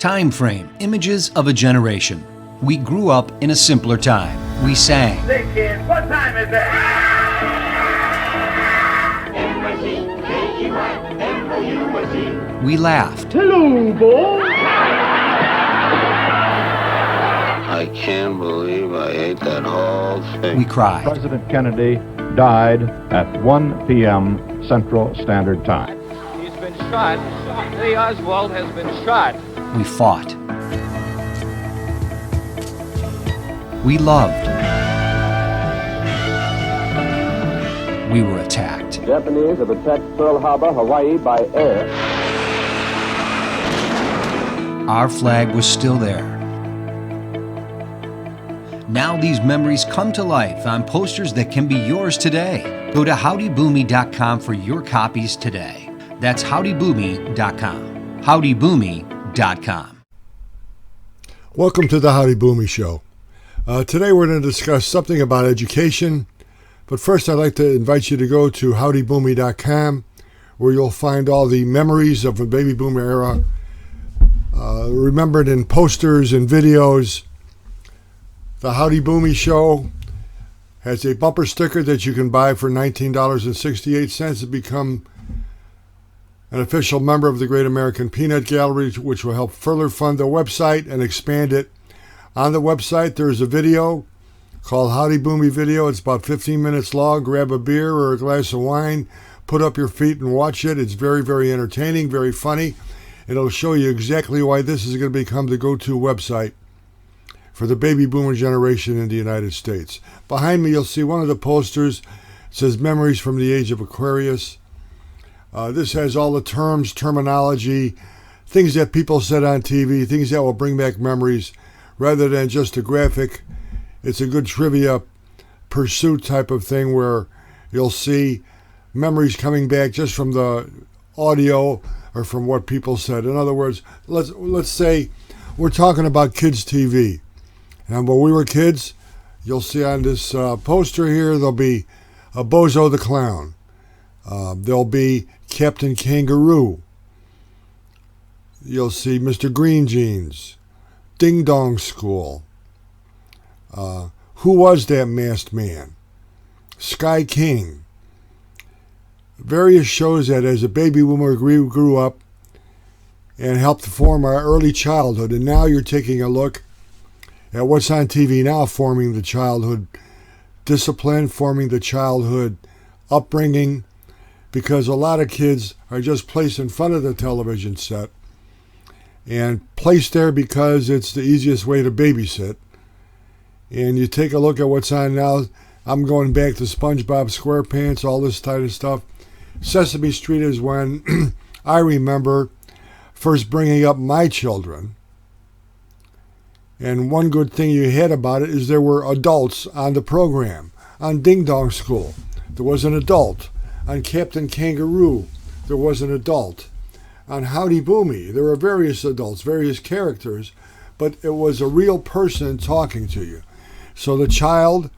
Time frame, images of a generation. We grew up in a simpler time. We sang. Say, kids, what time is it? M-I-C-K-E-Y-M-O-U-S-E. We laughed. Hello, boy. I can't believe I ate that whole thing. We cried. President Kennedy died at 1 p.m. Central Standard Time. He's been shot. Lee Oswald has been shot. We fought. We loved. We were attacked. Japanese have attacked Pearl Harbor, Hawaii by air. Our flag was still there. Now these memories come to life on posters that can be yours today. Go to howdyboomy.com for your copies today. That's howdyboomy.com. howdyboomy.com. Welcome to the Howdy Boomy Show. Today we're going to discuss something about education, but first I'd like to invite you to go to howdyboomy.com, where you'll find all the memories of the baby boomer era, remembered in posters and videos. The Howdy Boomy Show has a bumper sticker that you can buy for $19.68 to become an official member of the Great American Peanut Gallery, which will help further fund the website and expand it. On the website, there's a video called Howdy Boomy Video. It's about 15 minutes long. Grab a beer or a glass of wine, put up your feet and watch it. It's very, very entertaining, very funny. It'll show you exactly why this is going to become the go-to website for the baby boomer generation in the United States. Behind me, you'll see one of the posters. It says Memories from the Age of Aquarius. This has all the terms, terminology, things that people said on TV, things that will bring back memories, rather than just a graphic. It's a good trivia pursuit type of thing where you'll see memories coming back just from the audio or from what people said. In other words, let's say we're talking about kids' TV. And when we were kids, you'll see on this poster here, there'll be a Bozo the Clown. There'll be Captain Kangaroo. You'll see Mr. Green Jeans. Ding Dong School. Who Was That Masked Man? Sky King. Various shows that as a baby boomer grew up and helped form our early childhood. And now you're taking a look at what's on TV now, forming the childhood discipline, forming the childhood upbringing, because a lot of kids are just placed in front of the television set and placed there because it's the easiest way to babysit. And you take a look at what's on now. I'm going back to SpongeBob SquarePants, all this type of stuff. Sesame Street is when I remember first bringing up my children. And one good thing you had about it is there were adults on the program. On Ding Dong School, there was an adult. On Captain Kangaroo, there was an adult. On Howdy Boomy, there were various adults, various characters, but it was a real person talking to you. So the child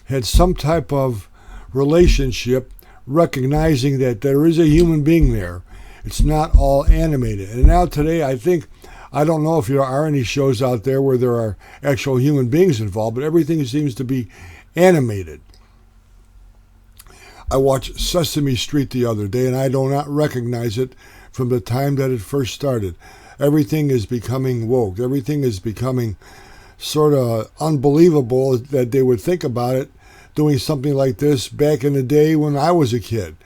had some type of relationship, recognizing that there is a human being there. It's not all animated. And now today, I don't know if there are any shows out there where there are actual human beings involved, but everything seems to be animated. I watched Sesame Street the other day, and I do not recognize it from the time that it first started. Everything is becoming woke. Everything is becoming sort of unbelievable that they would think about it, doing something like this back in the day when I was a kid.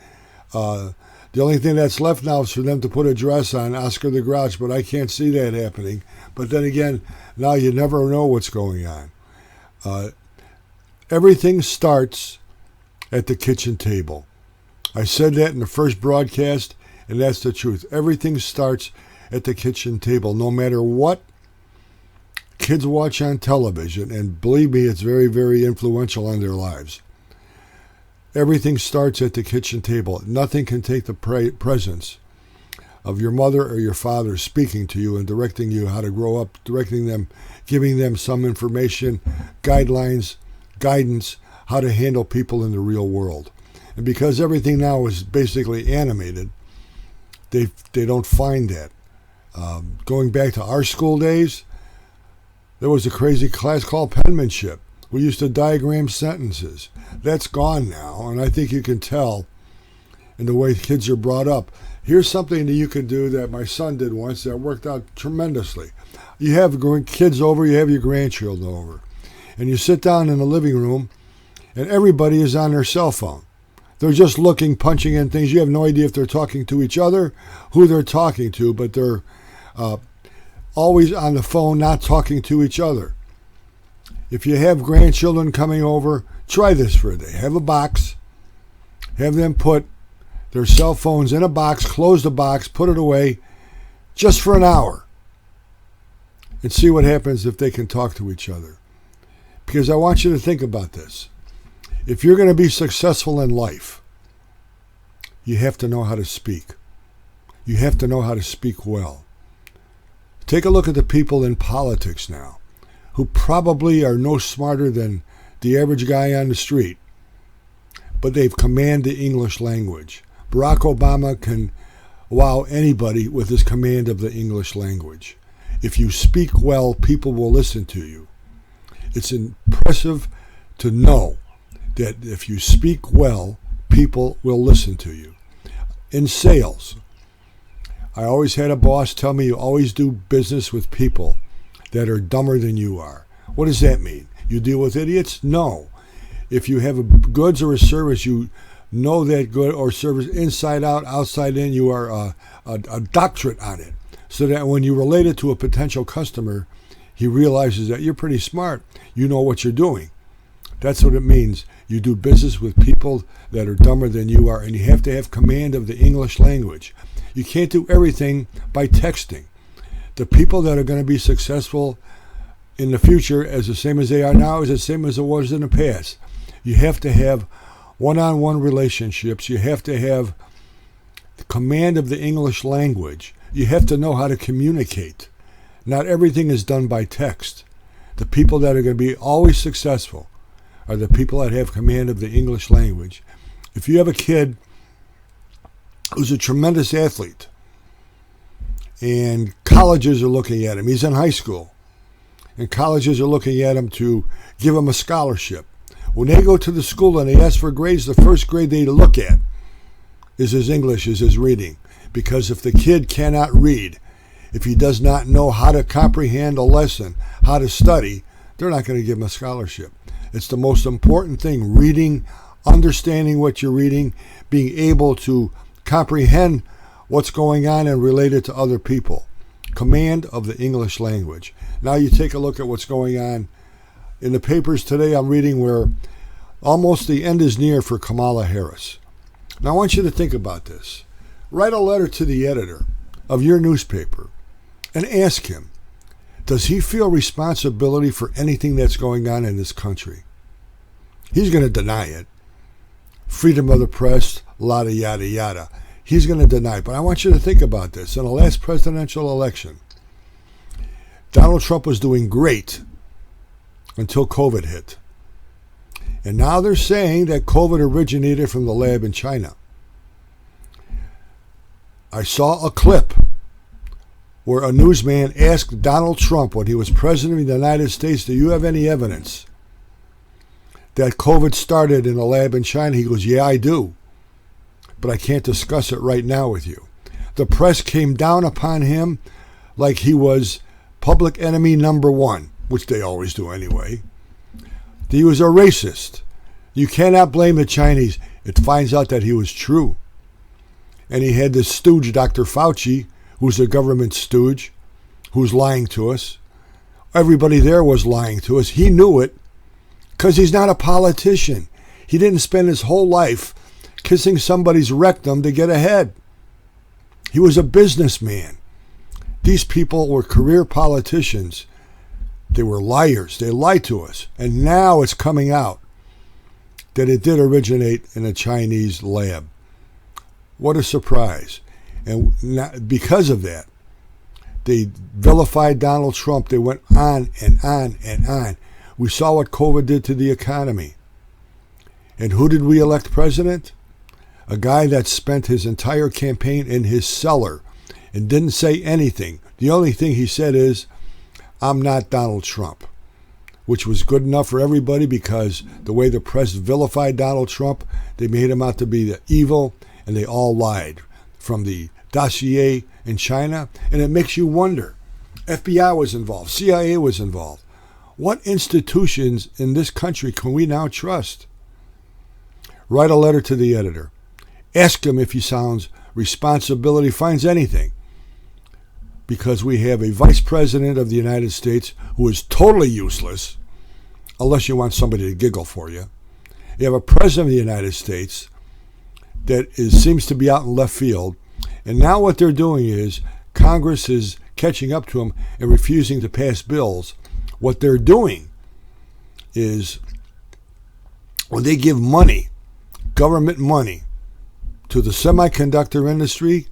The only thing that's left now is for them to put a dress on Oscar the Grouch, but I can't see that happening. But then again, now you never know what's going on. Everything starts at the kitchen table. I said that in the first broadcast, and that's the truth. Everything starts at the kitchen table, no matter what kids watch on television, and believe me, it's very, very influential on their lives. Everything starts at the kitchen table. Nothing can take the presence of your mother or your father speaking to you and directing you how to grow up, directing them, giving them some information, guidelines, guidance, how to handle people in the real world. And because everything now is basically animated, they don't find that. Going back to our school days, there was a crazy class called penmanship. We used to diagram sentences. That's gone now, and I think you can tell in the way kids are brought up. Here's something that you can do that my son did once that worked out tremendously. You have kids over, you have your grandchildren over, and you sit down in the living room, and everybody is on their cell phone. They're just looking, punching in things. You have no idea if they're talking to each other, who they're talking to, but they're always on the phone, not talking to each other. If you have grandchildren coming over, try this for a day. Have a box. Have them put their cell phones in a box, close the box, put it away, just for an hour. And see what happens if they can talk to each other. Because I want you to think about this. If you're going to be successful in life, you have to know how to speak. You have to know how to speak well. Take a look at the people in politics now, who probably are no smarter than the average guy on the street, but they've commanded the English language. Barack Obama can wow anybody with his command of the English language. If you speak well, people will listen to you. It's impressive to know that if you speak well, people will listen to you. In sales, I always had a boss tell me you always do business with people that are dumber than you are. What does that mean? You deal with idiots? No. If you have a goods or a service, you know that good or service inside out, outside in, you are a doctorate on it. So that when you relate it to a potential customer, he realizes that you're pretty smart. You know what you're doing. That's what it means. You do business with people that are dumber than you are, and you have to have command of the English language. You can't do everything by texting. The people that are going to be successful in the future, as the same as they are now, is the same as it was in the past. You have to have one-on-one relationships. You have to have the command of the English language. You have to know how to communicate. Not everything is done by text. The people that are going to be always successful are the people that have command of the English language. If you have a kid who's a tremendous athlete and colleges are looking at him, he's in high school, and colleges are looking at him to give him a scholarship. When they go to the school and they ask for grades, the first grade they look at is his English, is his reading. Because if the kid cannot read, if he does not know how to comprehend a lesson, how to study, they're not going to give him a scholarship. It's the most important thing, reading, understanding what you're reading, being able to comprehend what's going on and relate it to other people. Command of the English language. Now you take a look at what's going on in the papers today. I'm reading where almost the end is near for Kamala Harris. Now I want you to think about this. Write a letter to the editor of your newspaper and ask him, does he feel responsibility for anything that's going on in this country? He's going to deny it. Freedom of the press, yada, yada, yada. He's going to deny it. But I want you to think about this. In the last presidential election, Donald Trump was doing great until COVID hit. And now they're saying that COVID originated from the lab in China. I saw a clip where a newsman asked Donald Trump when he was president of the United States, do you have any evidence that COVID started in a lab in China? He goes, yeah, I do, but I can't discuss it right now with you. The press came down upon him like he was public enemy number one, which they always do anyway. He was a racist. You cannot blame the Chinese. It finds out that he was true. And he had this stooge, Dr. Fauci, who's a government stooge, who's lying to us. Everybody there was lying to us. He knew it because he's not a politician. He didn't spend his whole life kissing somebody's rectum to get ahead. He was a businessman. These people were career politicians. They were liars. They lied to us. And now it's coming out that it did originate in a Chinese lab. What a surprise. And because of that, they vilified Donald Trump. They went on and on and on. We saw what COVID did to the economy. And who did we elect president? A guy that spent his entire campaign in his cellar and didn't say anything. The only thing he said is, "I'm not Donald Trump," which was good enough for everybody because the way the press vilified Donald Trump, they made him out to be the evil, and they all lied. From the dossier in China, and it makes you wonder. FBI was involved. CIA was involved. What institutions in this country can we now trust? Write a letter to the editor. Ask him if he sounds responsibility finds anything. Because we have a vice president of the United States who is totally useless, unless you want somebody to giggle for you. You have a president of the United States that seems to be out in left field. And now what they're doing is Congress is catching up to them and refusing to pass bills. What they're doing is when they give money, government money, to the semiconductor industry,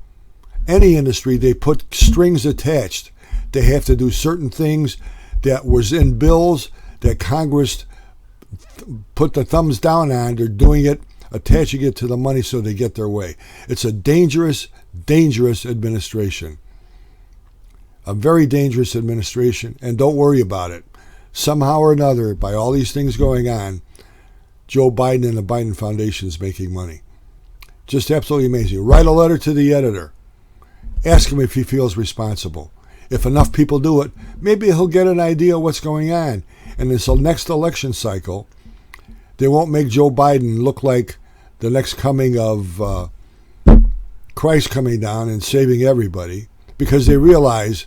any industry, they put strings attached. They have to do certain things that was in bills that Congress put the thumbs down on. They're doing it, attaching it to the money so they get their way. It's a dangerous, dangerous administration. A very dangerous administration, and don't worry about it. Somehow or another, by all these things going on, Joe Biden and the Biden Foundation is making money. Just absolutely amazing. Write a letter to the editor. Ask him if he feels responsible. If enough people do it, maybe he'll get an idea of what's going on. And until next election cycle, they won't make Joe Biden look like the next coming of Christ coming down and saving everybody, because they realize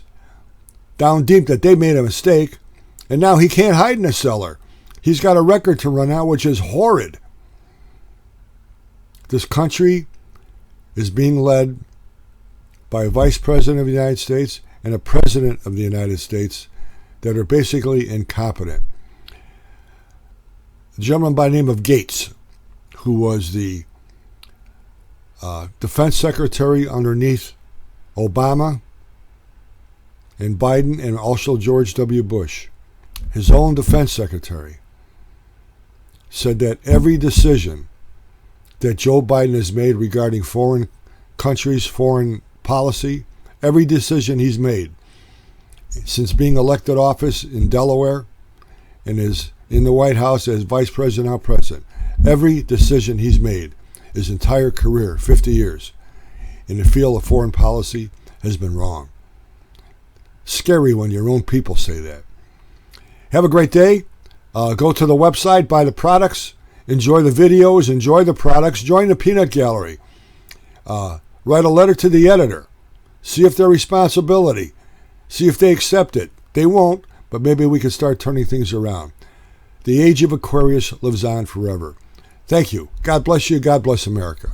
down deep that they made a mistake, and now he can't hide in a cellar. He's got a record to run out, which is horrid. This country is being led by a vice president of the United States and a president of the United States that are basically incompetent. A gentleman by the name of Gates, who was the defense secretary underneath Obama and Biden and also George W. Bush, his own defense secretary, said that every decision that Joe Biden has made regarding foreign countries, foreign policy, every decision he's made since being elected office in Delaware and is in the White House as vice president, now president, every decision he's made, his entire career, 50 years, in the field of foreign policy has been wrong. Scary when your own people say that. Have a great day. Go to the website, buy the products, enjoy the videos, enjoy the products, join the peanut gallery. Write a letter to the editor. See if their responsibility. See if they accept it. They won't, but maybe we can start turning things around. The age of Aquarius lives on forever. Thank you. God bless you. God bless America.